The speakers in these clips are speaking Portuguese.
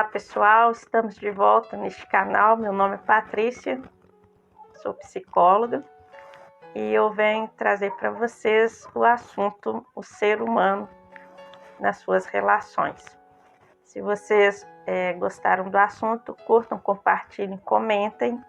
Olá pessoal, estamos de volta neste canal. Meu nome é Patrícia, sou psicóloga e eu venho trazer para vocês o assunto o ser humano nas suas relações. Se vocês gostaram do assunto, curtam, compartilhem, comentem,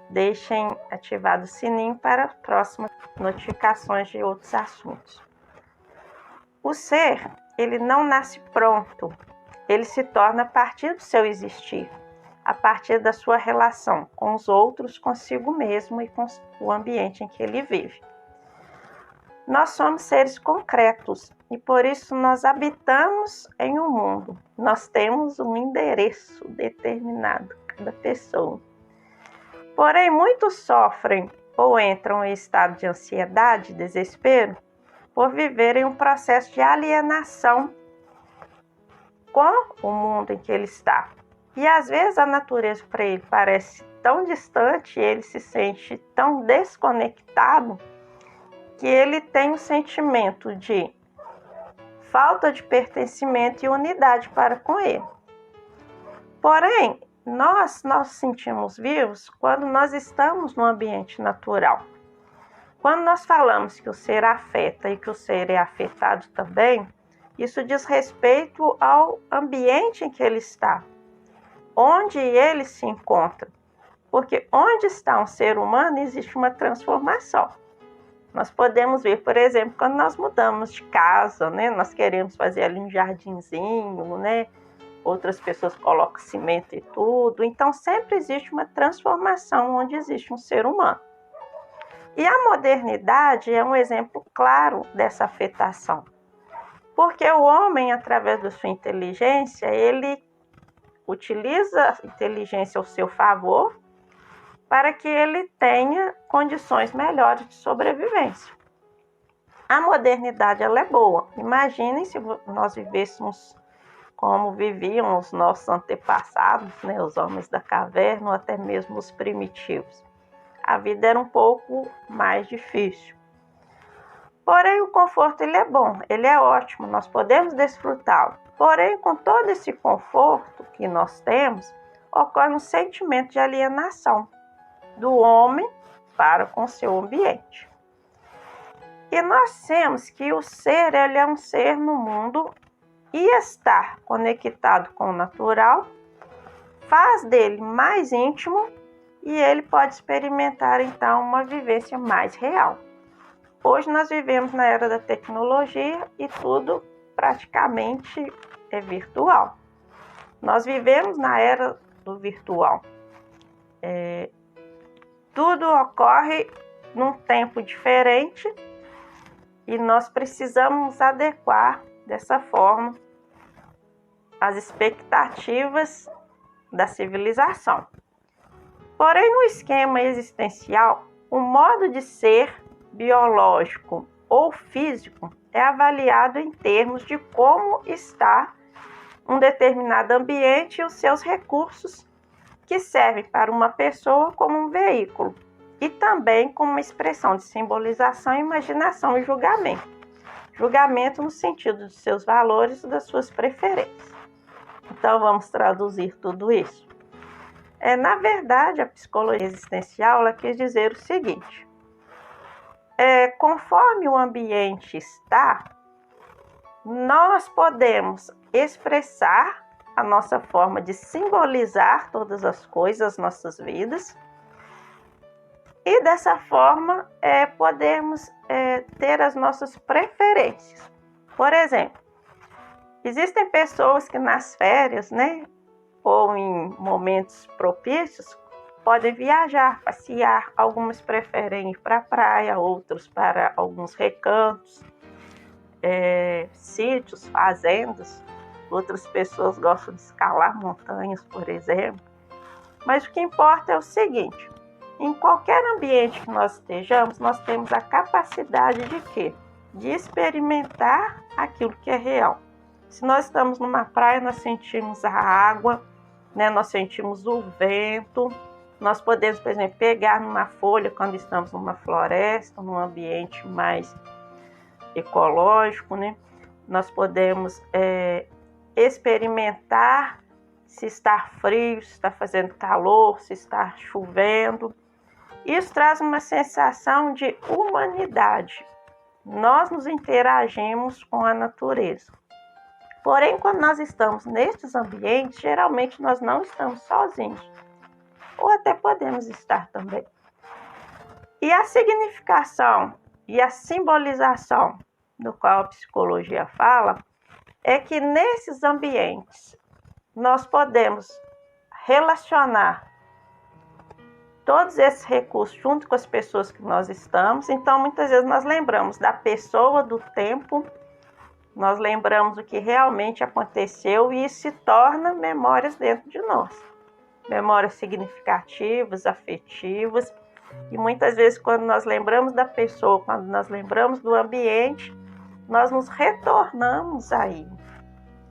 deixem ativado o sininho para próximas notificações de outros assuntos. O ser, ele não nasce pronto. Ele se torna a partir do seu existir, a partir da sua relação com os outros, consigo mesmo e com o ambiente em que ele vive. Nós somos seres concretos e por isso nós habitamos em um mundo. Nós temos um endereço determinado, cada pessoa. Porém, muitos sofrem ou entram em estado de ansiedade, desespero, por viverem um processo de alienação com o mundo em que ele está. E às vezes a natureza para ele parece tão distante, ele se sente tão desconectado, que ele tem um sentimento de falta de pertencimento e unidade para com ele. Porém, nós nos sentimos vivos quando nós estamos no ambiente natural. Quando nós falamos que o ser afeta e que o ser é afetado também, isso diz respeito ao ambiente em que ele está, onde ele se encontra. Porque onde está um ser humano existe uma transformação. Nós podemos ver, por exemplo, quando nós mudamos de casa, né? Nós queremos fazer ali um jardinzinho, né? Outras pessoas colocam cimento e tudo. Então sempre existe uma transformação onde existe um ser humano. E a modernidade é um exemplo claro dessa afetação. Porque o homem, através da sua inteligência, ele utiliza a inteligência ao seu favor para que ele tenha condições melhores de sobrevivência. A modernidade ela é boa. Imaginem se nós vivêssemos como viviam os nossos antepassados, né, os homens da caverna ou até mesmo os primitivos. A vida era um pouco mais difícil. Porém, o conforto ele é bom, ele é ótimo, nós podemos desfrutá-lo. Porém, com todo esse conforto que nós temos, ocorre um sentimento de alienação do homem para com seu ambiente. E nós temos que o ser ele é um ser no mundo e estar conectado com o natural faz dele mais íntimo e ele pode experimentar então uma vivência mais real. Hoje nós vivemos na era da tecnologia e tudo praticamente é virtual. Nós vivemos na era do virtual. Tudo ocorre num tempo diferente e nós precisamos adequar dessa forma as expectativas da civilização. Porém, no esquema existencial, o modo de ser biológico ou físico é avaliado em termos de como está um determinado ambiente e os seus recursos que servem para uma pessoa como um veículo e também como uma expressão de simbolização, imaginação e julgamento. Julgamento no sentido dos seus valores e das suas preferências. Então vamos traduzir tudo isso. Na verdade, a psicologia existencial ela quis dizer o seguinte: conforme o ambiente está, nós podemos expressar a nossa forma de simbolizar todas as coisas, as nossas vidas, e dessa forma podemos ter as nossas preferências. Por exemplo, existem pessoas que nas férias, né, ou em momentos propícios, podem viajar, passear. Algumas preferem ir para a praia, outros para alguns recantos, sítios, fazendas. Outras pessoas gostam de escalar montanhas, por exemplo. Mas o que importa é o seguinte: em qualquer ambiente que nós estejamos, nós temos a capacidade de quê? De experimentar aquilo que é real. Se nós estamos numa praia, nós sentimos a água, né? Nós sentimos o vento. Nós podemos, por exemplo, pegar numa folha quando estamos numa floresta, num ambiente mais ecológico, né? Nós podemos experimentar se está frio, se está fazendo calor, se está chovendo. Isso traz uma sensação de humanidade. Nós nos interagimos com a natureza. Porém, quando nós estamos nestes ambientes, geralmente nós não estamos sozinhos. Ou até podemos estar também. E a significação e a simbolização do qual a psicologia fala é que nesses ambientes nós podemos relacionar todos esses recursos junto com as pessoas que nós estamos. Então, muitas vezes nós lembramos da pessoa, do tempo, nós lembramos o que realmente aconteceu e isso se torna memórias dentro de nós. Memórias significativas, afetivas. E muitas vezes quando nós lembramos da pessoa, quando nós lembramos do ambiente, nós nos retornamos aí.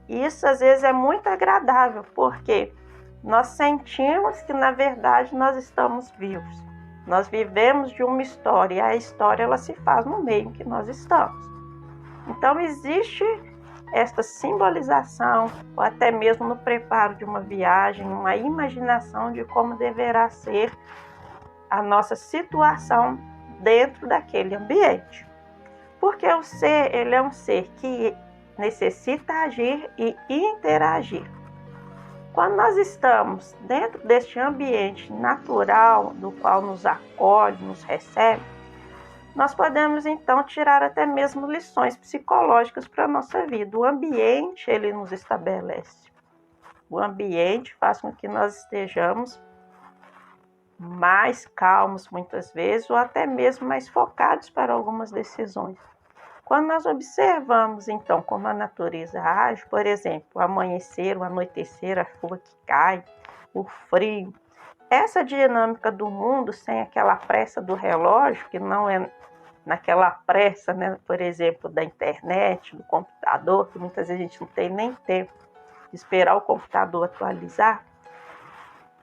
E isso às vezes é muito agradável, porque nós sentimos que na verdade nós estamos vivos. Nós vivemos de uma história e a história ela se faz no meio em que nós estamos. Então existe esta simbolização, ou até mesmo no preparo de uma viagem, uma imaginação de como deverá ser a nossa situação dentro daquele ambiente. Porque o ser, ele é um ser que necessita agir e interagir. Quando nós estamos dentro deste ambiente natural, do qual nos acolhe, nos recebe, nós podemos então tirar até mesmo lições psicológicas para a nossa vida. O ambiente, ele nos estabelece. O ambiente faz com que nós estejamos mais calmos muitas vezes, ou até mesmo mais focados para algumas decisões. Quando nós observamos então como a natureza age, por exemplo, o amanhecer, o anoitecer, a chuva que cai, o frio, essa dinâmica do mundo sem aquela pressa do relógio, que não é naquela pressa, né, por exemplo, da internet, do computador, que muitas vezes a gente não tem nem tempo de esperar o computador atualizar,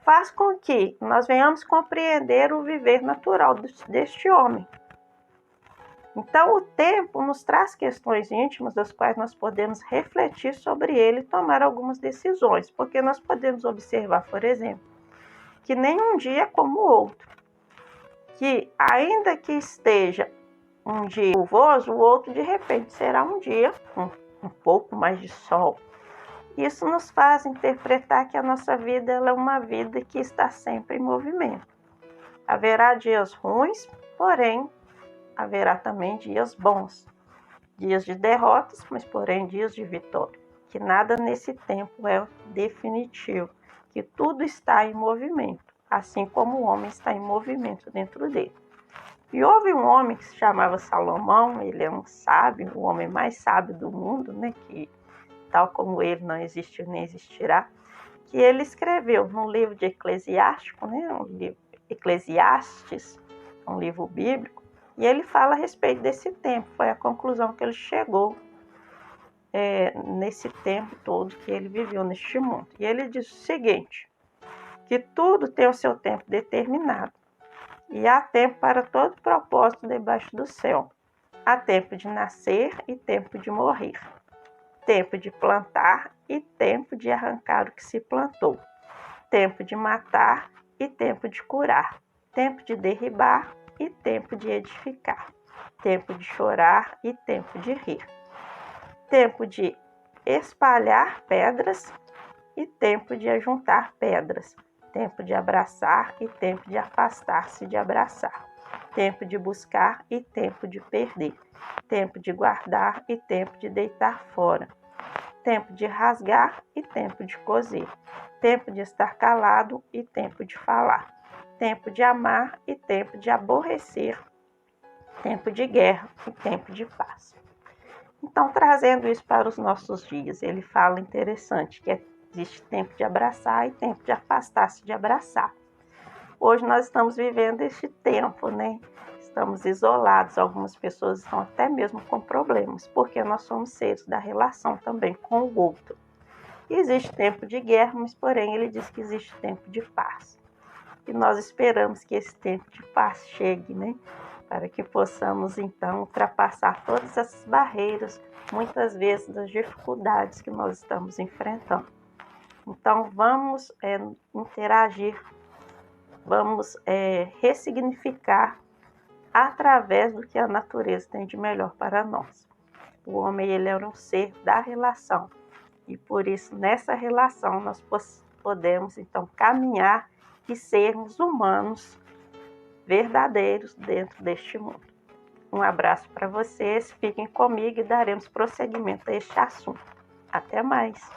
faz com que nós venhamos compreender o viver natural deste homem. Então, o tempo nos traz questões íntimas das quais nós podemos refletir sobre ele e tomar algumas decisões, porque nós podemos observar, por exemplo, que nenhum dia é como o outro, que ainda que esteja um dia chuvoso, o outro de repente será um dia com um pouco mais de sol. Isso nos faz interpretar que a nossa vida ela é uma vida que está sempre em movimento. Haverá dias ruins, porém, haverá também dias bons. Dias de derrotas, mas porém dias de vitória. Que nada nesse tempo é definitivo, que tudo está em movimento, assim como o homem está em movimento dentro dele. E houve um homem que se chamava Salomão, ele é um sábio, o homem mais sábio do mundo, né, que tal como ele não existe nem existirá, que ele escreveu no livro de Eclesiástico, né, um livro Eclesiastes, um livro bíblico, e ele fala a respeito desse tempo, foi a conclusão que ele chegou nesse tempo todo que ele viveu neste mundo. E ele diz o seguinte, que tudo tem o seu tempo determinado, e há tempo para todo propósito debaixo do céu. Há tempo de nascer e tempo de morrer. Tempo de plantar e tempo de arrancar o que se plantou. Tempo de matar e tempo de curar. Tempo de derribar e tempo de edificar. Tempo de chorar e tempo de rir. Tempo de espalhar pedras e tempo de ajuntar pedras. Tempo de abraçar e tempo de afastar-se de abraçar. Tempo de buscar e tempo de perder. Tempo de guardar e tempo de deitar fora. Tempo de rasgar e tempo de coser. Tempo de estar calado e tempo de falar. Tempo de amar e tempo de aborrecer. Tempo de guerra e tempo de paz. Então, trazendo isso para os nossos dias, ele fala interessante, que existe tempo de abraçar e tempo de afastar-se de abraçar. Hoje nós estamos vivendo este tempo, né? Estamos isolados, algumas pessoas estão até mesmo com problemas, porque nós somos seres da relação também com o outro. Existe tempo de guerra, mas porém ele diz que existe tempo de paz. E nós esperamos que esse tempo de paz chegue, né? Para que possamos então ultrapassar todas essas barreiras, muitas vezes das dificuldades que nós estamos enfrentando. Então, vamos interagir, vamos ressignificar através do que a natureza tem de melhor para nós. O homem, ele era um ser da relação, e por isso, nessa relação, nós podemos, então, caminhar e sermos humanos verdadeiros dentro deste mundo. Um abraço para vocês, fiquem comigo e daremos prosseguimento a este assunto. Até mais!